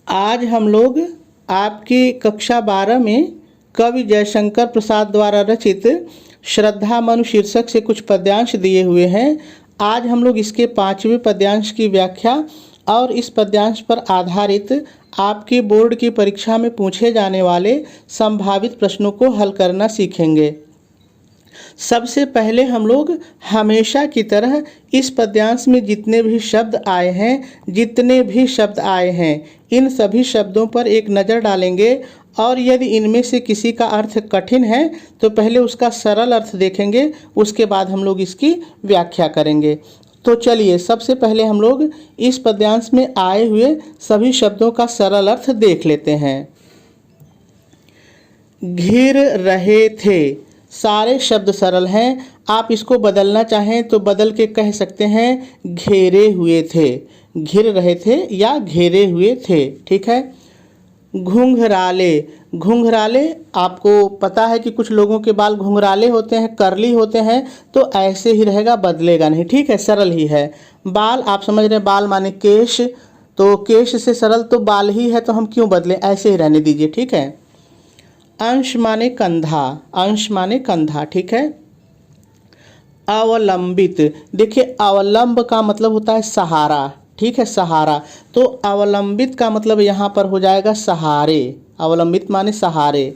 आज हम लोग आपकी कक्षा 12 में कवि जयशंकर प्रसाद द्वारा रचित श्रद्धा मनु शीर्षक से कुछ पद्यांश दिए हुए हैं। आज हम लोग इसके 5वें पद्यांश की व्याख्या और इस पद्यांश पर आधारित आपके बोर्ड की परीक्षा में पूछे जाने वाले संभावित प्रश्नों को हल करना सीखेंगे। सबसे पहले हम लोग हमेशा की तरह इस पद्यांश में जितने भी शब्द आए हैं इन सभी शब्दों पर एक नज़र डालेंगे और यदि इनमें से किसी का अर्थ कठिन है तो पहले उसका सरल अर्थ देखेंगे, उसके बाद हम लोग इसकी व्याख्या करेंगे। तो चलिए सबसे पहले हम लोग इस पद्यांश में आए हुए सभी शब्दों का सरल अर्थ देख लेते हैं। घिर रहे थे, सारे शब्द सरल हैं। आप इसको बदलना चाहें तो बदल के कह सकते हैं घेरे हुए थे, घिर रहे थे या घेरे हुए थे, ठीक है। घुंघराले, घुंघराले आपको पता है कि कुछ लोगों के बाल घुंघराले होते हैं, करली होते हैं, तो ऐसे ही रहेगा, बदलेगा नहीं, ठीक है, सरल ही है। बाल आप समझ रहे हैं, बाल माने केश, तो केश से सरल तो बाल ही है, तो हम क्यों बदलें, ऐसे ही रहने दीजिए, ठीक है। अंश माने कंधा, अंश माने कंधा, ठीक है। अवलंबित, देखिए अवलंब का मतलब होता है सहारा, ठीक है, सहारा, तो अवलंबित का मतलब यहाँ पर हो जाएगा सहारे, अवलंबित माने सहारे।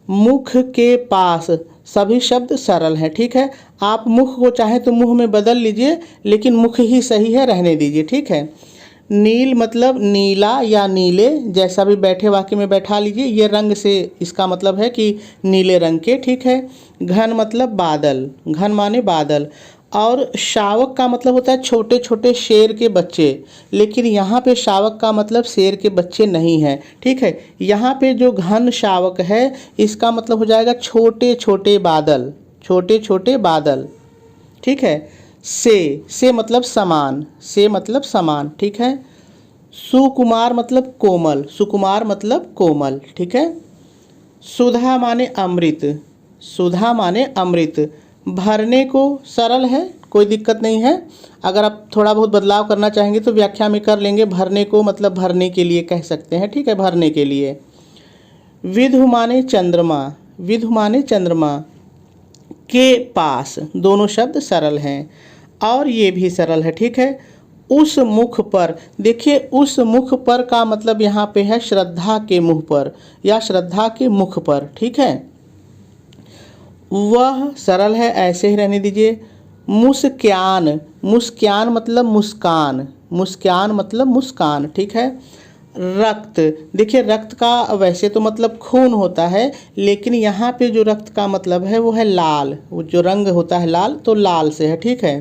मुख के पास, सभी शब्द सरल हैं, ठीक है। आप मुख को चाहे तो मुंह में बदल लीजिए, लेकिन मुख ही सही है, रहने दीजिए, ठीक है। नील मतलब नीला या नीले, जैसा भी बैठे वाक्य में बैठा लीजिए, ये रंग से इसका मतलब है कि नीले रंग के, ठीक है। घन मतलब बादल, घन माने बादल। और शावक का मतलब होता है छोटे छोटे शेर के बच्चे, लेकिन यहाँ पे शावक का मतलब शेर के बच्चे नहीं है, ठीक है। यहाँ पे जो घन शावक है इसका मतलब हो जाएगा छोटे छोटे बादल, छोटे छोटे बादल, ठीक है। से मतलब समान, से मतलब समान, ठीक है। सुकुमार मतलब कोमल, सुकुमार मतलब कोमल, ठीक है। सुधा माने अमृत, सुधा माने अमृत। भरने को सरल है, कोई दिक्कत नहीं है। अगर आप थोड़ा बहुत बदलाव करना चाहेंगे तो व्याख्या में कर लेंगे। भरने को मतलब भरने के लिए कह सकते हैं, ठीक है, भरने के लिए। विधु माने चंद्रमा, विधु माने चंद्रमा। के पास, दोनों शब्द सरल हैं और ये भी सरल है, ठीक है। उस मुख पर, देखिए उस मुख पर का मतलब यहाँ पे है श्रद्धा के मुँह पर या श्रद्धा के मुख पर, ठीक है। वह सरल है, ऐसे ही रहने दीजिए। मुस्क्यान, मुस्क्यान मतलब मुस्कान, मुस्क्यान मतलब मुस्कान, ठीक है। रक्त, देखिए रक्त का वैसे तो मतलब खून होता है, लेकिन यहाँ पे जो रक्त का मतलब है वो है लाल, वो जो रंग होता है लाल, तो लाल से है, ठीक है।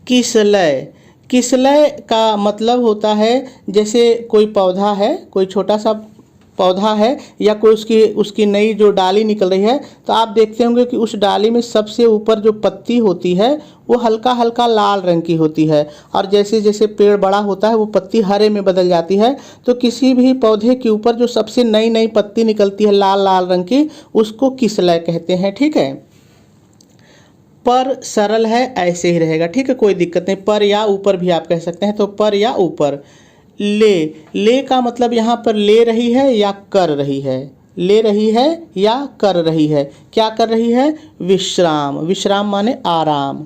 किसलय, किसलय का मतलब होता है जैसे कोई पौधा है, कोई छोटा सा पौधा है या कोई उसकी नई जो डाली निकल रही है, तो आप देखते होंगे कि उस डाली में सबसे ऊपर जो पत्ती होती है वो हल्का हल्का लाल रंग की होती है, और जैसे जैसे पेड़ बड़ा होता है वो पत्ती हरे में बदल जाती है। तो किसी भी पौधे के ऊपर जो सबसे नई नई पत्ती निकलती है लाल लाल रंग की, उसको किसलय कहते हैं, ठीक है। पर सरल है, ऐसे ही रहेगा, ठीक है, कोई दिक्कत नहीं। पर या ऊपर भी आप कह सकते हैं, तो पर या ऊपर। ले, ले का मतलब यहाँ पर ले रही है या कर रही है, ले रही है या कर रही है, क्या कर रही है, विश्राम, विश्राम माने आराम,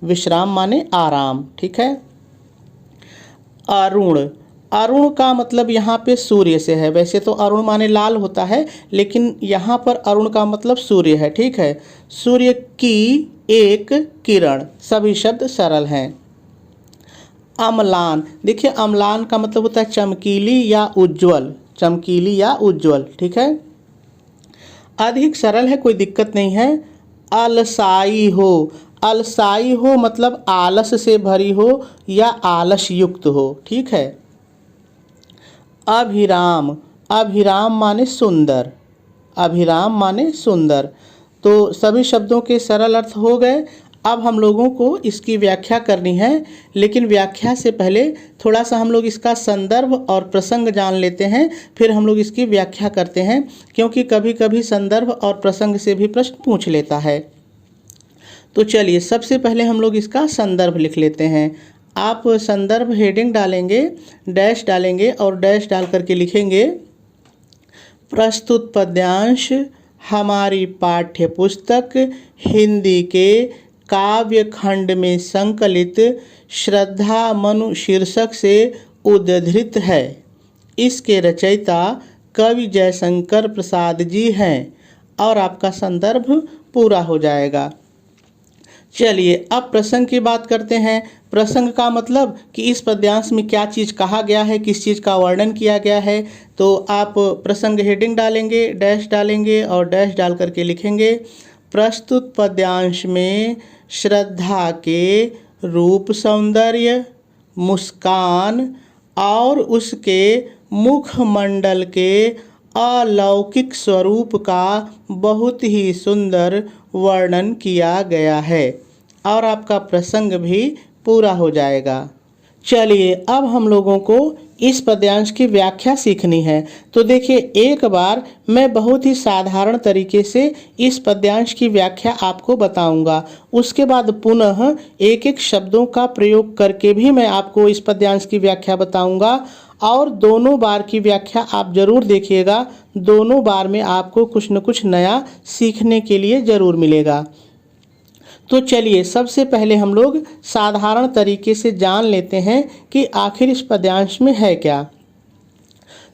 विश्राम माने आराम, ठीक है। अरुण, अरुण का मतलब यहाँ पे सूर्य से है, वैसे तो अरुण माने लाल होता है, लेकिन यहाँ पर अरुण का मतलब सूर्य है, ठीक है। सूर्य की एक किरण, सभी शब्द सरल हैं। अम्लान, देखिए अम्लान का मतलब होता है चमकीली या उज्जवल, चमकीली या उज्जवल, ठीक है। अधिक सरल है, कोई दिक्कत नहीं है। अलसाई हो, अलसाई हो मतलब आलस से भरी हो या आलस युक्त हो, ठीक है। अभिराम, अभिराम माने सुंदर, अभिराम माने सुंदर। तो सभी शब्दों के सरल अर्थ हो गए। अब हम लोगों को इसकी व्याख्या करनी है, लेकिन व्याख्या से पहले थोड़ा सा हम लोग इसका संदर्भ और प्रसंग जान लेते हैं, फिर हम लोग इसकी व्याख्या करते हैं, क्योंकि कभी कभी संदर्भ और प्रसंग से भी प्रश्न पूछ लेता है। तो चलिए सबसे पहले हम लोग इसका संदर्भ लिख लेते हैं। आप संदर्भ हेडिंग डालेंगे, डैश डालेंगे और डैश डाल करके लिखेंगे प्रस्तुत पद्यांश हमारी पाठ्य पुस्तक हिंदी के काव्य खंड में संकलित श्रद्धा मनु शीर्षक से उद्धृत है। इसके रचयिता कवि जयशंकर प्रसाद जी हैं और आपका संदर्भ पूरा हो जाएगा। चलिए अब प्रसंग की बात करते हैं। प्रसंग का मतलब कि इस पद्यांश में क्या चीज़ कहा गया है, किस चीज़ का वर्णन किया गया है। तो आप प्रसंग हेडिंग डालेंगे, डैश डालेंगे और डैश डाल करके लिखेंगे प्रस्तुत पद्यांश में श्रद्धा के रूप सौंदर्य, मुस्कान और उसके मुखमंडल के अलौकिक स्वरूप का बहुत ही सुंदर वर्णन किया गया है और आपका प्रसंग भी पूरा हो जाएगा। चलिए अब हम लोगों को इस पद्यांश की व्याख्या सीखनी है। तो देखिए, एक बार मैं बहुत ही साधारण तरीके से इस पद्यांश की व्याख्या आपको बताऊंगा। उसके बाद पुनः एक एक शब्दों का प्रयोग करके भी मैं आपको इस पद्यांश की व्याख्या बताऊंगा और दोनों बार की व्याख्या आप जरूर देखिएगा। दोनों बार में आपको कुछ न कुछ नया सीखने के लिए ज़रूर मिलेगा। तो चलिए सबसे पहले हम लोग साधारण तरीके से जान लेते हैं कि आखिर इस पद्यांश में है क्या।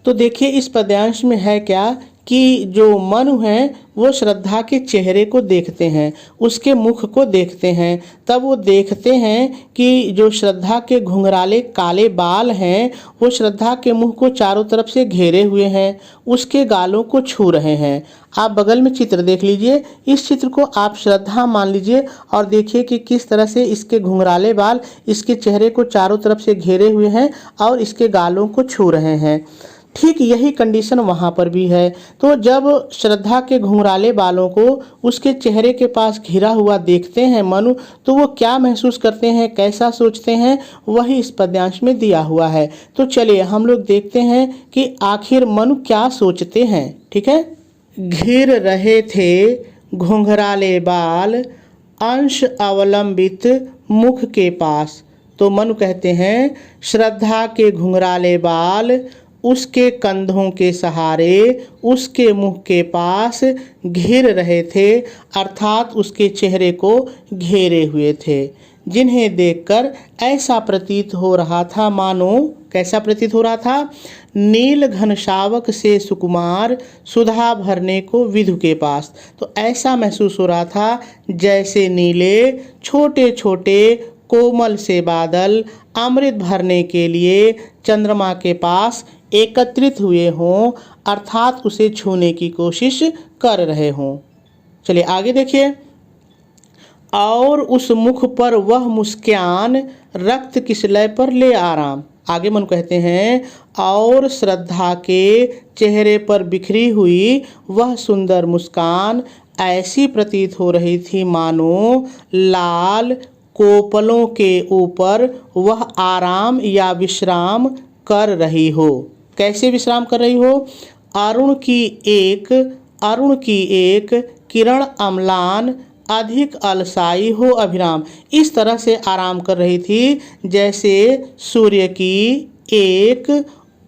तो देखिए इस पद्यांश में है क्या कि जो मनु हैं वो श्रद्धा के चेहरे को देखते हैं, उसके मुख को देखते हैं। तब वो देखते हैं कि जो श्रद्धा के घुंघराले काले बाल हैं वो श्रद्धा के मुंह को चारों तरफ से घेरे हुए हैं, उसके गालों को छू रहे हैं। आप बगल में चित्र देख लीजिए, इस चित्र को आप श्रद्धा मान लीजिए और देखिए कि किस तरह से इसके घुंघराले बाल इसके चेहरे को चारों तरफ से घेरे हुए हैं और इसके गालों को छू रहे हैं। ठीक यही कंडीशन वहाँ पर भी है। तो जब श्रद्धा के घुंघराले बालों को उसके चेहरे के पास घिरा हुआ देखते हैं मनु, तो वो क्या महसूस करते हैं, कैसा सोचते हैं, वही इस पद्यांश में दिया हुआ है। तो चलिए हम लोग देखते हैं कि आखिर मनु क्या सोचते हैं। ठीक है। घिर रहे थे घुंघराले बाल अंश अवलंबित मुख के पास। तो मनु कहते हैं श्रद्धा के घुंघराले बाल उसके कंधों के सहारे उसके मुख के पास घिर रहे थे, अर्थात उसके चेहरे को घेरे हुए थे, जिन्हें देखकर ऐसा प्रतीत हो रहा था मानो, कैसा प्रतीत हो रहा था, नील घनशावक से सुकुमार सुधा भरने को विधु के पास। तो ऐसा महसूस हो रहा था जैसे नीले छोटे छोटे कोमल से बादल अमृत भरने के लिए चंद्रमा के पास एकत्रित हुए हों, अर्थात उसे छूने की कोशिश कर रहे हों। चलिए आगे देखिए। और उस मुख पर वह मुस्कान रक्त किस लय पर ले आराम। आगे मन कहते हैं और श्रद्धा के चेहरे पर बिखरी हुई वह सुंदर मुस्कान ऐसी प्रतीत हो रही थी मानो लाल कोपलों के ऊपर वह आराम या विश्राम कर रही हो। कैसे विश्राम कर रही हो? अरुण की एक किरण अम्लान अधिक अलसाई हो अभिराम। इस तरह से आराम कर रही थी जैसे सूर्य की एक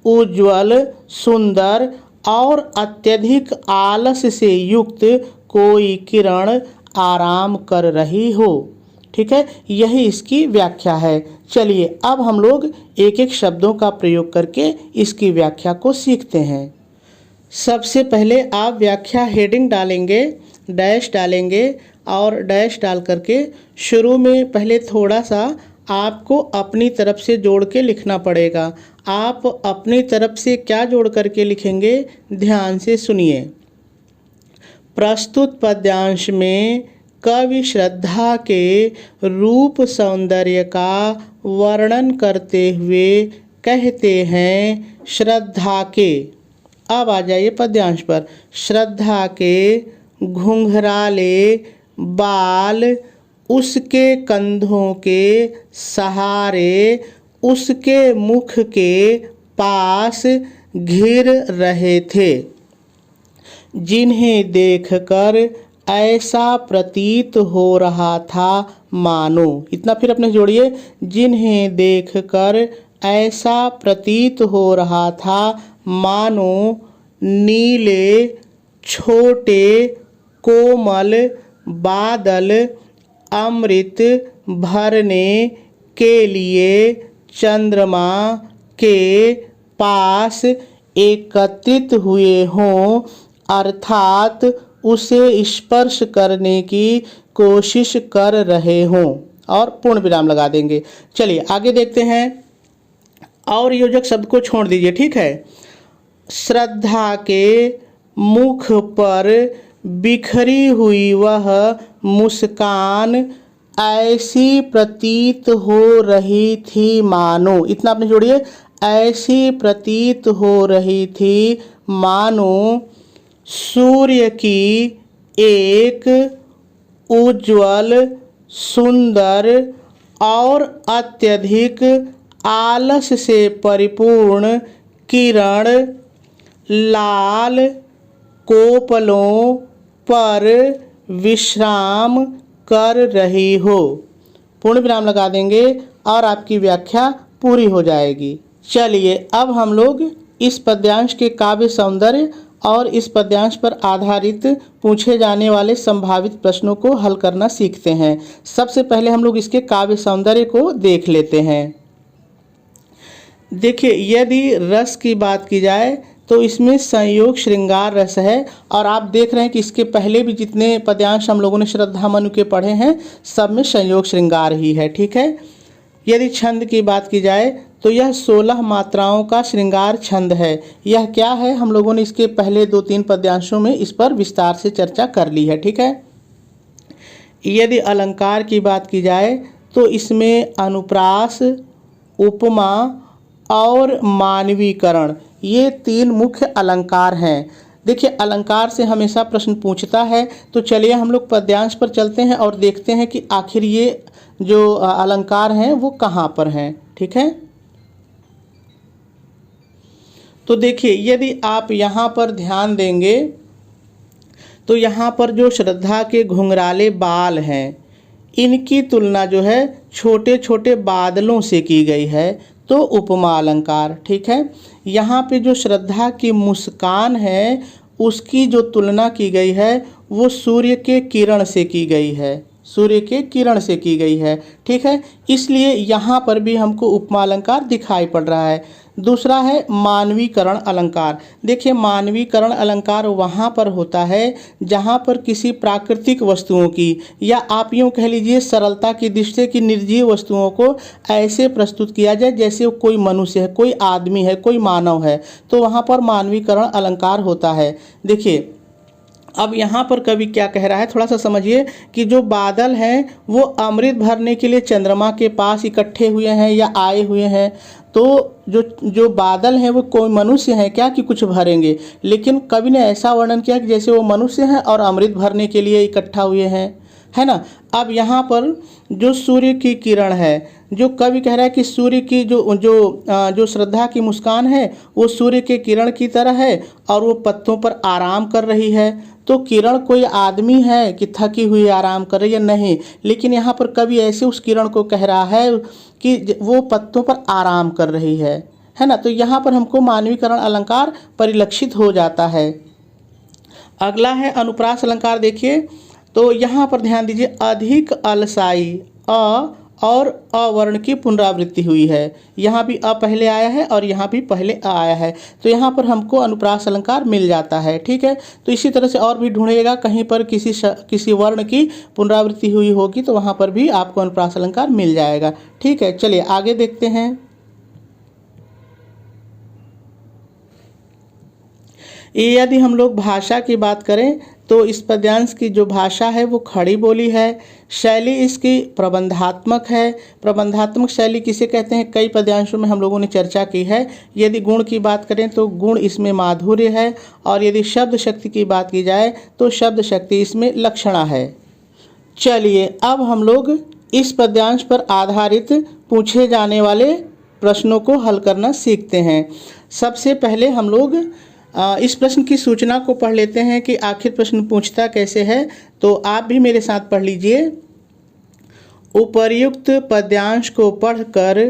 उज्ज्वल सुंदर और अत्यधिक आलस से युक्त कोई किरण आराम कर रही हो। ठीक है, यही इसकी व्याख्या है। चलिए अब हम लोग एक एक शब्दों का प्रयोग करके इसकी व्याख्या को सीखते हैं। सबसे पहले आप व्याख्या हेडिंग डालेंगे, डैश डालेंगे और डैश डाल करके शुरू में पहले थोड़ा सा आपको अपनी तरफ से जोड़ के लिखना पड़ेगा। आप अपनी तरफ से क्या जोड़ करके लिखेंगे, ध्यान से सुनिए। प्रस्तुत पद्यांश में कवि श्रद्धा के रूप सौंदर्य का वर्णन करते हुए कहते हैं श्रद्धा के, अब आ जाइए पद्यांश पर, श्रद्धा के घुंघराले बाल उसके कंधों के सहारे उसके मुख के पास घिर रहे थे, जिन्हें देखकर ऐसा प्रतीत हो रहा था मानो। इतना फिर अपने जोड़िए, जिन्हें देखकर ऐसा प्रतीत हो रहा था मानो नीले छोटे कोमल बादल अमृत भरने के लिए चंद्रमा के पास एकत्रित हुए हों, अर्थात उसे स्पर्श करने की कोशिश कर रहे हों। और पूर्ण विराम लगा देंगे। चलिए आगे देखते हैं। और योजक शब्द को छोड़ दीजिए, ठीक है। श्रद्धा के मुख पर बिखरी हुई वह मुस्कान ऐसी प्रतीत हो रही थी मानो, इतना आपने जोड़िए, ऐसी प्रतीत हो रही थी मानो सूर्य की एक उज्ज्वल, सुंदर और अत्यधिक आलस से परिपूर्ण किरण लाल कोपलों पर विश्राम कर रही हो। पूर्ण विराम लगा देंगे और आपकी व्याख्या पूरी हो जाएगी। चलिए अब हम लोग इस पद्यांश के काव्य सौंदर्य और इस पद्यांश पर आधारित पूछे जाने वाले संभावित प्रश्नों को हल करना सीखते हैं। सबसे पहले हम लोग इसके काव्य सौंदर्य को देख लेते हैं। देखिए, यदि रस की बात की जाए तो इसमें संयोग श्रृंगार रस है। और आप देख रहे हैं कि इसके पहले भी जितने पद्यांश हम लोगों ने श्रद्धा मनु के पढ़े हैं, सब में संयोग श्रृंगार ही है, ठीक है। यदि छंद की बात की जाए तो यह 16 मात्राओं का श्रृंगार छंद है। यह क्या है, हम लोगों ने इसके पहले 2-3 पद्यांशों में इस पर विस्तार से चर्चा कर ली है, ठीक है। यदि अलंकार की बात की जाए तो इसमें अनुप्रास, उपमा और मानवीकरण, ये 3 मुख्य अलंकार हैं। देखिए, अलंकार से हमेशा प्रश्न पूछता है, तो चलिए हम लोग पद्यांश पर चलते हैं और देखते हैं कि आखिर ये जो अलंकार हैं वो कहाँ पर हैं, ठीक है। तो देखिए, यदि आप यहाँ पर ध्यान देंगे तो यहाँ पर जो श्रद्धा के घुंघराले बाल हैं, इनकी तुलना जो है छोटे छोटे बादलों से की गई है, तो उपमा अलंकार, ठीक है। यहाँ पे जो श्रद्धा की मुस्कान है उसकी जो तुलना की गई है वो सूर्य के किरण से की गई है, सूर्य के किरण से की गई है, ठीक है। इसलिए यहाँ पर भी हमको उपमा अलंकार दिखाई पड़ रहा है। दूसरा है मानवीकरण अलंकार। देखिए, मानवीकरण अलंकार वहाँ पर होता है जहाँ पर किसी प्राकृतिक वस्तुओं की, या आप यूँ कह लीजिए सरलता की दृष्टि से कि निर्जीव वस्तुओं को ऐसे प्रस्तुत किया जाए जैसे कोई मनुष्य है, कोई आदमी है, कोई मानव है, तो वहाँ पर मानवीकरण अलंकार होता है। देखिए, अब यहाँ पर कवि क्या कह रहा है, थोड़ा सा समझिए कि जो बादल हैं वो अमृत भरने के लिए चंद्रमा के पास इकट्ठे हुए हैं या आए हुए हैं। तो जो बादल हैं वो कोई मनुष्य हैं क्या कि कुछ भरेंगे, लेकिन कवि ने ऐसा वर्णन किया कि जैसे वो मनुष्य हैं और अमृत भरने के लिए इकट्ठा हुए हैं, है ना। अब यहाँ पर जो सूर्य की किरण है, जो कवि कह रहा है कि सूर्य की जो श्रद्धा की मुस्कान है वो सूर्य के किरण की तरह है और वो पत्तों पर आराम कर रही है। तो किरण कोई आदमी है कि थकी हुई आराम कर रही है, नहीं, लेकिन यहाँ पर कवि ऐसे उस किरण को कह रहा है कि वो पत्तों पर आराम कर रही है ना। तो यहाँ पर हमको मानवीकरण अलंकार परिलक्षित हो जाता है। अगला है अनुप्रास अलंकार। देखिए, तो यहाँ पर ध्यान दीजिए, अधिक अलसाई अ और अवर्ण की पुनरावृत्ति हुई है। यहाँ भी अ पहले आया है और यहाँ भी पहले अ आया है, तो यहाँ पर हमको अनुप्रास अलंकार मिल जाता है, ठीक है। तो इसी तरह से और भी ढूंढिएगा, कहीं पर किसी वर्ण की पुनरावृत्ति हुई होगी तो वहाँ पर भी आपको अनुप्रास अलंकार मिल जाएगा, ठीक है। चलिए आगे देखते हैं। यदि हम लोग भाषा की बात करें तो इस पद्यांश की जो भाषा है वो खड़ी बोली है। शैली इसकी प्रबंधात्मक है। प्रबंधात्मक शैली किसे कहते हैं, कई पद्यांशों में हम लोगों ने चर्चा की है। यदि गुण की बात करें तो गुण इसमें माधुर्य है, और यदि शब्द शक्ति की बात की जाए तो शब्द शक्ति इसमें लक्षणा है। चलिए अब हम लोग इस पद्यांश पर आधारित पूछे जाने वाले प्रश्नों को हल करना सीखते हैं। सबसे पहले हम लोग इस प्रश्न की सूचना को पढ़ लेते हैं कि आखिर प्रश्न पूछता कैसे है, तो आप भी मेरे साथ पढ़ लीजिए। उपर्युक्त पद्यांश को पढ़कर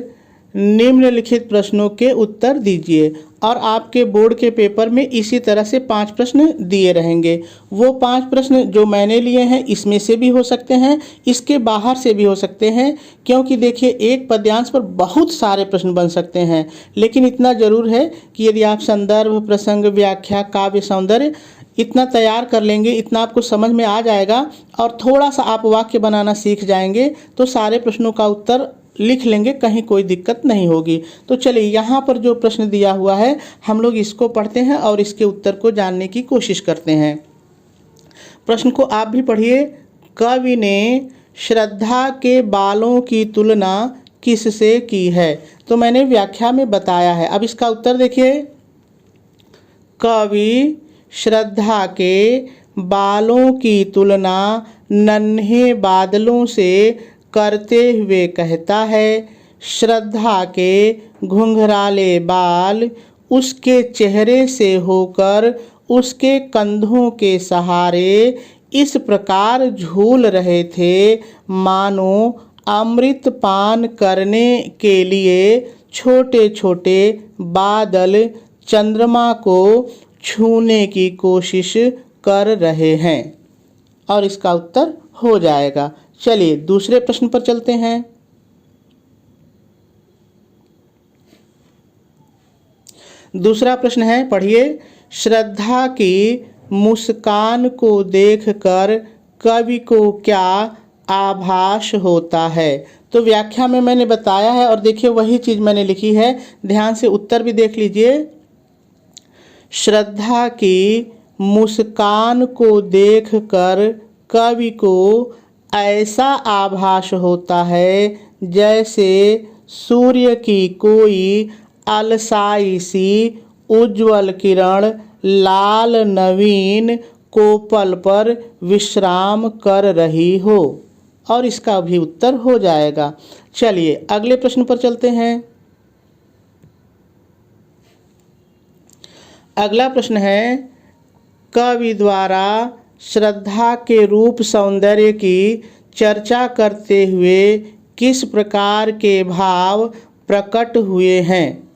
निम्नलिखित प्रश्नों के उत्तर दीजिए। और आपके बोर्ड के पेपर में इसी तरह से 5 प्रश्न दिए रहेंगे। वो 5 प्रश्न जो मैंने लिए हैं इसमें से भी हो सकते हैं, इसके बाहर से भी हो सकते हैं, क्योंकि देखिए एक पद्यांश पर बहुत सारे प्रश्न बन सकते हैं। लेकिन इतना ज़रूर है कि यदि आप संदर्भ, प्रसंग, व्याख्या, काव्य सौंदर्य इतना तैयार कर लेंगे, इतना आपको समझ में आ जाएगा और थोड़ा सा आप वाक्य बनाना सीख जाएंगे तो सारे प्रश्नों का उत्तर लिख लेंगे, कहीं कोई दिक्कत नहीं होगी। तो चलिए यहाँ पर जो प्रश्न दिया हुआ है हम लोग इसको पढ़ते हैं और इसके उत्तर को जानने की कोशिश करते हैं। प्रश्न को आप भी पढ़िए। कवि ने श्रद्धा के बालों की तुलना किससे की है? तो मैंने व्याख्या में बताया है। अब इसका उत्तर देखिए। कवि श्रद्धा के बालों की तुलना नन्हे बादलों से करते हुए कहता है, श्रद्धा के घुंघराले बाल उसके चेहरे से होकर उसके कंधों के सहारे इस प्रकार झूल रहे थे मानो अमृत पान करने के लिए छोटे छोटे बादल चंद्रमा को छूने की कोशिश कर रहे हैं। और इसका उत्तर हो जाएगा। चलिए दूसरे प्रश्न पर चलते हैं। दूसरा प्रश्न है, पढ़िए। श्रद्धा की मुस्कान को देखकर कवि को क्या आभास होता है? तो व्याख्या में मैंने बताया है और देखिए वही चीज़ मैंने लिखी है, ध्यान से उत्तर भी देख लीजिए। श्रद्धा की मुस्कान को देखकर कवि को ऐसा आभास होता है जैसे सूर्य की कोई अलसाई सी उज्ज्वल किरण लाल नवीन कोपल पर विश्राम कर रही हो। और इसका भी उत्तर हो जाएगा। चलिए अगले प्रश्न पर चलते हैं। अगला प्रश्न है, कवि द्वारा श्रद्धा के रूप सौंदर्य की चर्चा करते हुए किस प्रकार के भाव प्रकट हुए हैं?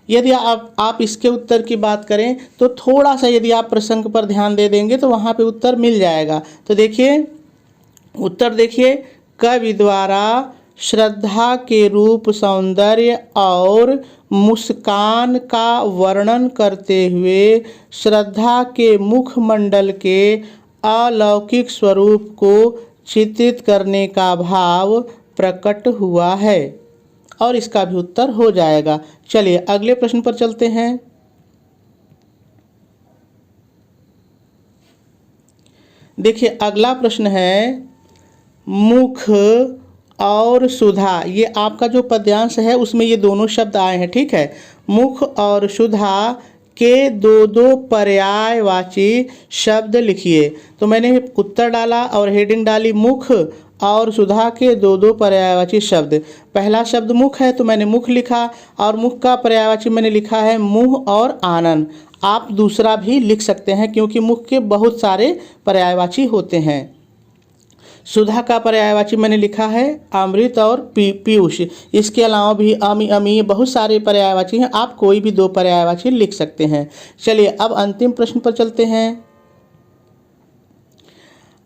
यदि आप इसके उत्तर की बात करें तो थोड़ा सा यदि आप प्रसंग पर ध्यान दे देंगे तो वहाँ पे उत्तर मिल जाएगा। तो देखिए उत्तर देखिए, कवि द्वारा श्रद्धा के रूप सौंदर्य और मुस्कान का वर्णन करते हुए श्रद्धा के मुखमंडल के अलौकिक स्वरूप को चित्रित करने का भाव प्रकट हुआ है। और इसका भी उत्तर हो जाएगा। चलिए अगले प्रश्न पर चलते हैं। देखिए अगला प्रश्न है, मुख और सुधा। ये आपका जो पद्यांश है उसमें ये दोनों शब्द आए हैं, ठीक है। मुख और सुधा के दो दो पर्यायवाची शब्द लिखिए। तो मैंने उत्तर डाला और हेडिंग डाली, मुख और सुधा के दो दो पर्यायवाची शब्द। पहला शब्द मुख है तो मैंने मुख लिखा और मुख का पर्यायवाची मैंने लिखा है मुँह और आनन। आप दूसरा भी लिख सकते हैं क्योंकि मुख के बहुत सारे पर्यायवाची होते हैं। सुधा का पर्यायवाची मैंने लिखा है अमृत और पीयूष। इसके अलावा भी अमी अमी बहुत सारे पर्यायवाची हैं, आप कोई भी 2 पर्यायवाची लिख सकते हैं। चलिए अब अंतिम प्रश्न पर चलते हैं।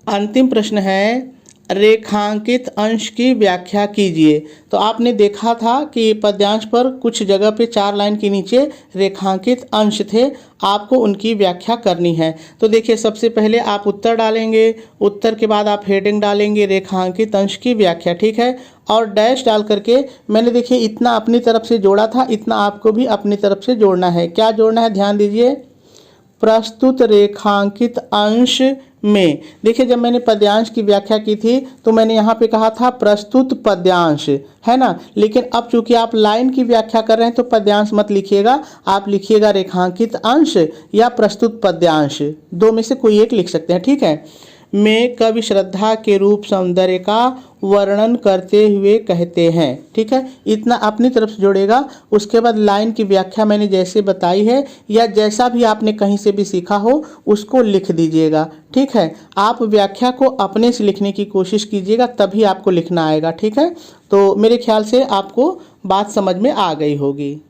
अंतिम प्रश्न है, रेखांकित अंश की व्याख्या कीजिए। तो आपने देखा था कि पद्यांश पर कुछ जगह पे 4 लाइन के नीचे रेखांकित अंश थे, आपको उनकी व्याख्या करनी है। तो देखिए सबसे पहले आप उत्तर डालेंगे, उत्तर के बाद आप हेडिंग डालेंगे रेखांकित अंश की व्याख्या, ठीक है। और डैश डाल करके मैंने देखिए इतना अपनी तरफ से जोड़ा था, इतना आपको भी अपनी तरफ से जोड़ना है। क्या जोड़ना है ध्यान दीजिए, प्रस्तुत रेखांकित अंश में। देखिए जब मैंने पद्यांश की व्याख्या की थी तो मैंने यहाँ पे कहा था प्रस्तुत पद्यांश, है ना। लेकिन अब चूंकि आप लाइन की व्याख्या कर रहे हैं तो पद्यांश मत लिखिएगा, आप लिखिएगा रेखांकित अंश या प्रस्तुत पद्यांश, 2 में से कोई एक लिख सकते हैं, ठीक है। में कवि श्रद्धा के रूप सौंदर्य का वर्णन करते हुए कहते हैं। ठीक है, इतना अपनी तरफ से जोड़ेगा। उसके बाद लाइन की व्याख्या मैंने जैसे बताई है या जैसा भी आपने कहीं से भी सीखा हो उसको लिख दीजिएगा। ठीक है, आप व्याख्या को अपने से लिखने की कोशिश कीजिएगा, तभी आपको लिखना आएगा। ठीक है, तो मेरे ख्याल से आपको बात समझ में आ गई होगी।